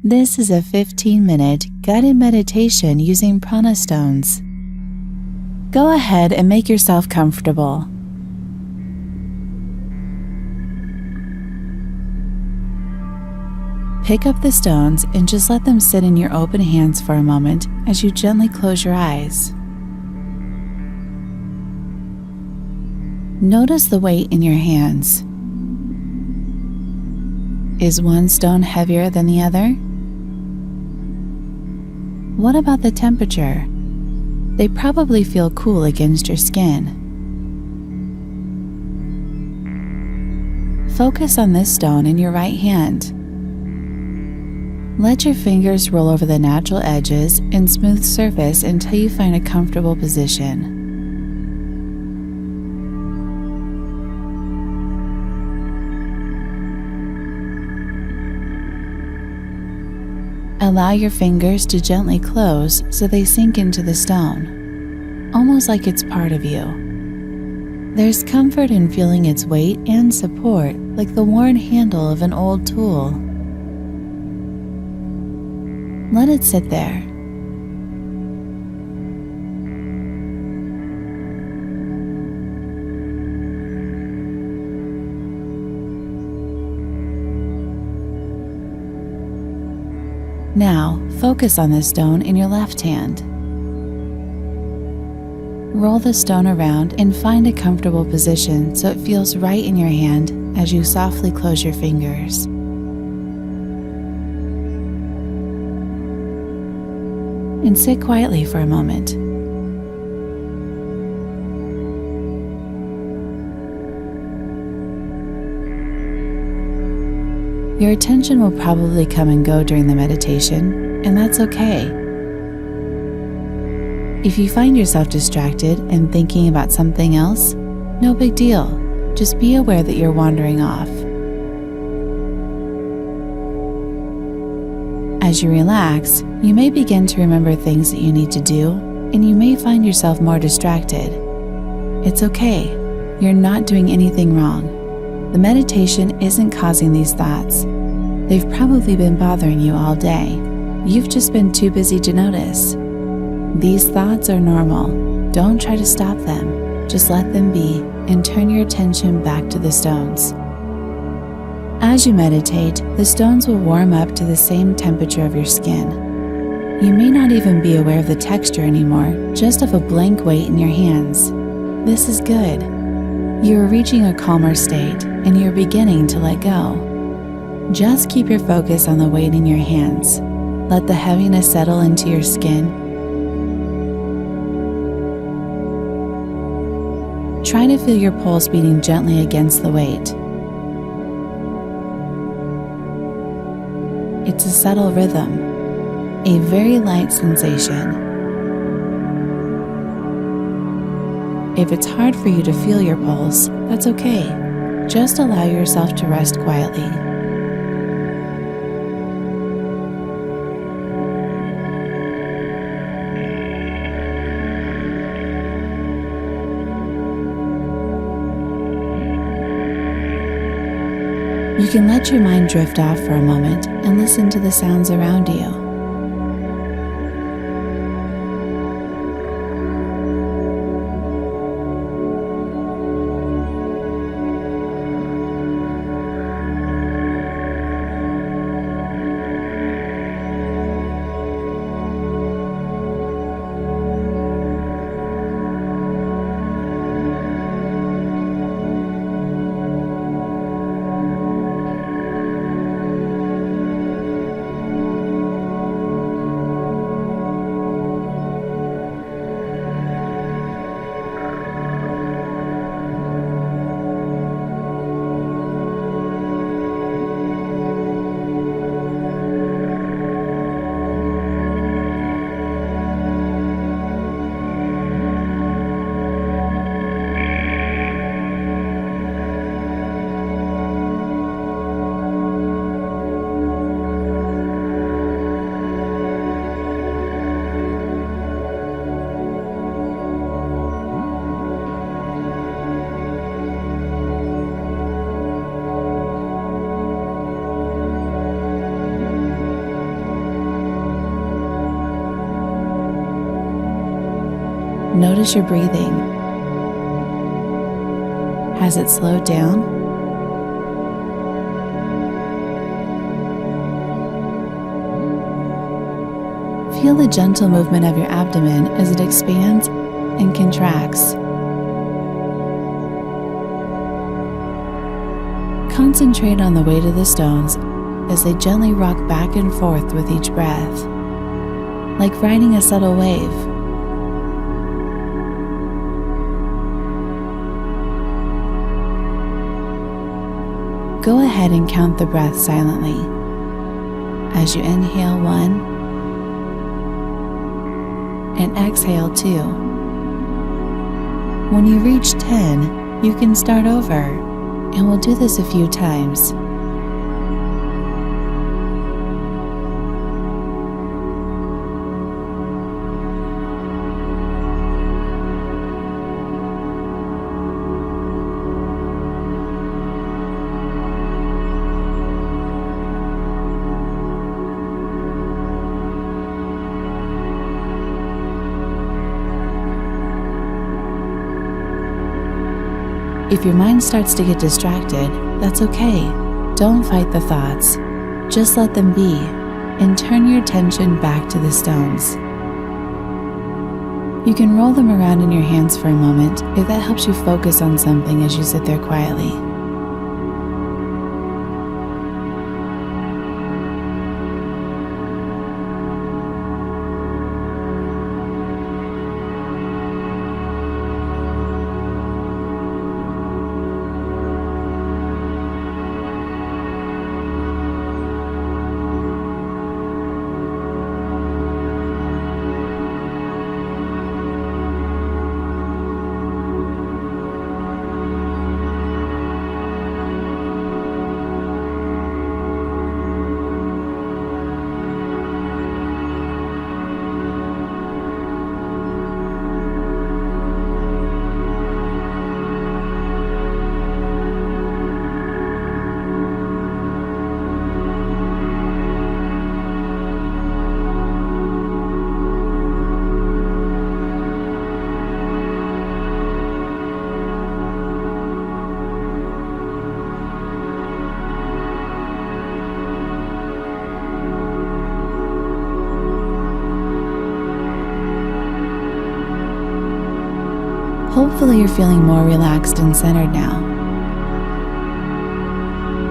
This is a 15-minute guided meditation using Prana Stones. Go ahead and make yourself comfortable. Pick up the stones and just let them sit in your open hands for a moment as you gently close your eyes. Notice the weight in your hands. Is one stone heavier than the other? What about the temperature? They probably feel cool against your skin. Focus on this stone in your right hand. Let your fingers roll over the natural edges and smooth surface until you find a comfortable position. Allow your fingers to gently close so they sink into the stone, almost like it's part of you. There's comfort in feeling its weight and support, like the worn handle of an old tool. Let it sit there. Now, focus on the stone in your left hand. Roll the stone around and find a comfortable position so it feels right in your hand as you softly close your fingers. And sit quietly for a moment. Your attention will probably come and go during the meditation, and that's okay. If you find yourself distracted and thinking about something else, no big deal. Just be aware that you're wandering off. As you relax, you may begin to remember things that you need to do, and you may find yourself more distracted. It's okay. You're not doing anything wrong. The meditation isn't causing these thoughts. They've probably been bothering you all day. You've just been too busy to notice. These thoughts are normal. Don't try to stop them. Just let them be and turn your attention back to the stones. As you meditate, the stones will warm up to the same temperature of your skin. You may not even be aware of the texture anymore, just of a blank weight in your hands. This is good. You are reaching a calmer state, and you're beginning to let go. Just keep your focus on the weight in your hands. Let the heaviness settle into your skin. Try to feel your pulse beating gently against the weight. It's a subtle rhythm, a very light sensation. If it's hard for you to feel your pulse, that's okay. Just allow yourself to rest quietly. You can let your mind drift off for a moment and listen to the sounds around you. Notice your breathing. Has it slowed down? Feel the gentle movement of your abdomen as it expands and contracts. Concentrate on the weight of the stones as they gently rock back and forth with each breath, like riding a subtle wave. Go ahead and count the breath silently. As you inhale 1 and exhale 2. When you reach 10, you can start over, and we'll do this a few times. If your mind starts to get distracted, that's okay. Don't fight the thoughts. Just let them be, and turn your attention back to the stones. You can roll them around in your hands for a moment if that helps you focus on something as you sit there quietly. Hopefully you're feeling more relaxed and centered now.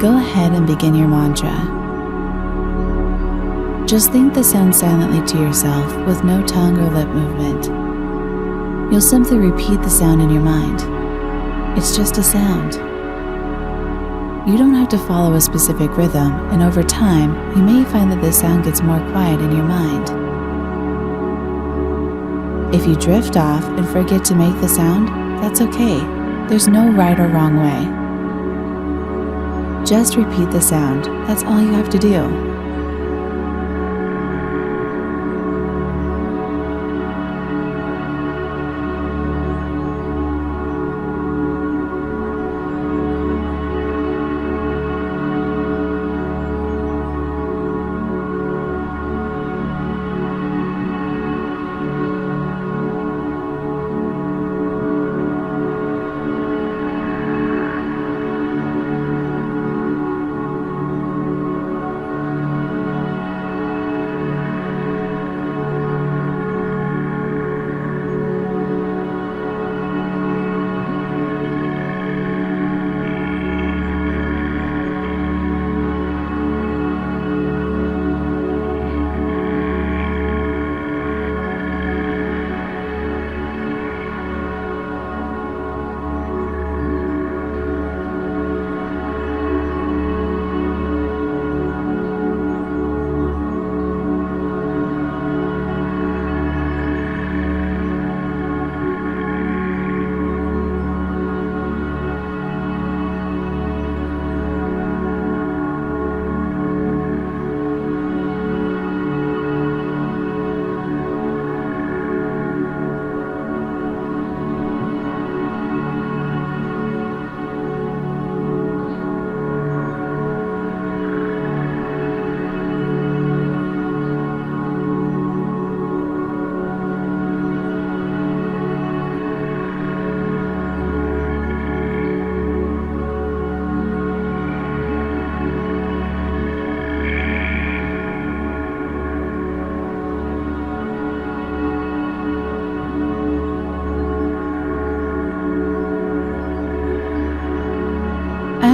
Go ahead and begin your mantra. Just think the sound silently to yourself with no tongue or lip movement. You'll simply repeat the sound in your mind. It's just a sound. You don't have to follow a specific rhythm, and over time, you may find that the sound gets more quiet in your mind. If you drift off and forget to make the sound, that's okay. There's no right or wrong way. Just repeat the sound. That's all you have to do.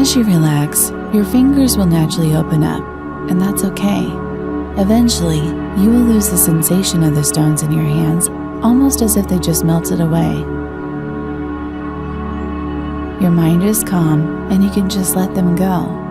As you relax, your fingers will naturally open up, and that's okay. Eventually, you will lose the sensation of the stones in your hands, almost as if they just melted away. Your mind is calm, and you can just let them go.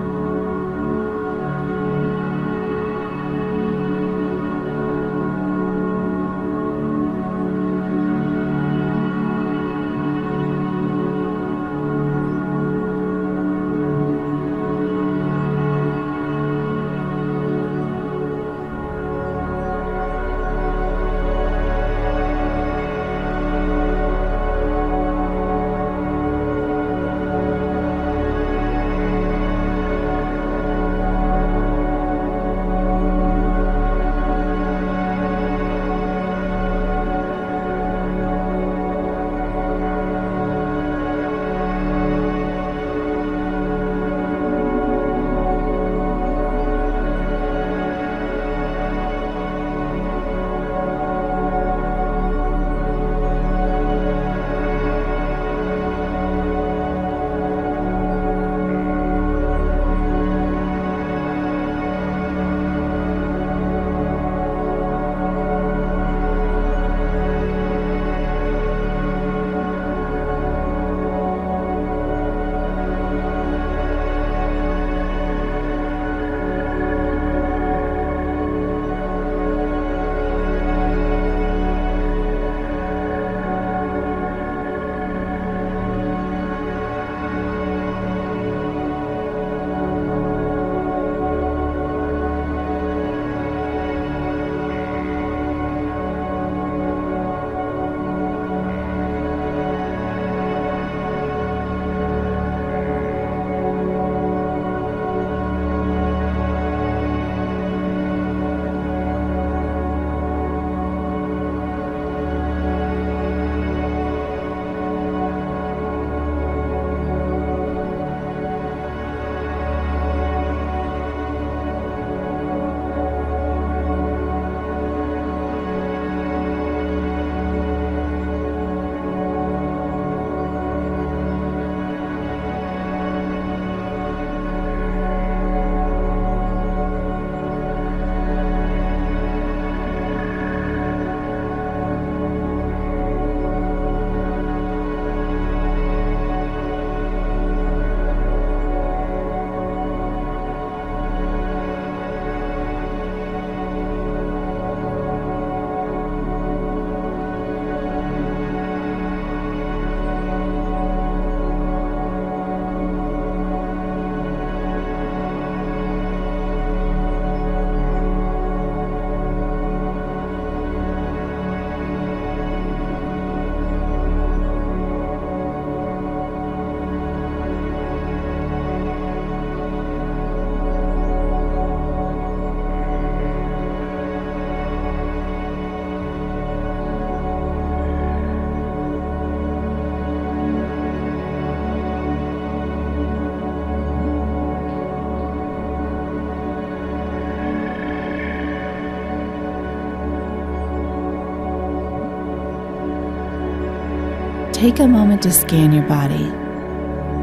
Take a moment to scan your body.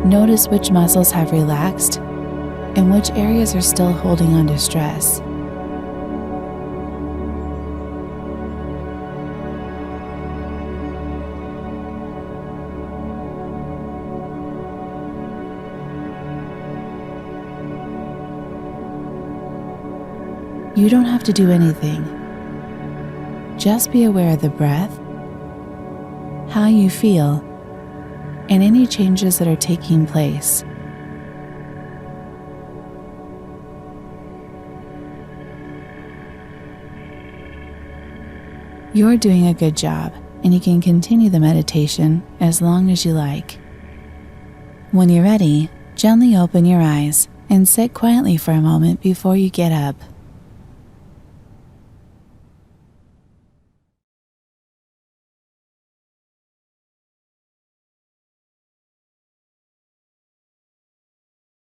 Notice which muscles have relaxed and which areas are still holding on to stress. You don't have to do anything. Just be aware of the breath, how you feel, and any changes that are taking place. You're doing a good job, and you can continue the meditation as long as you like. When you're ready, gently open your eyes and sit quietly for a moment before you get up.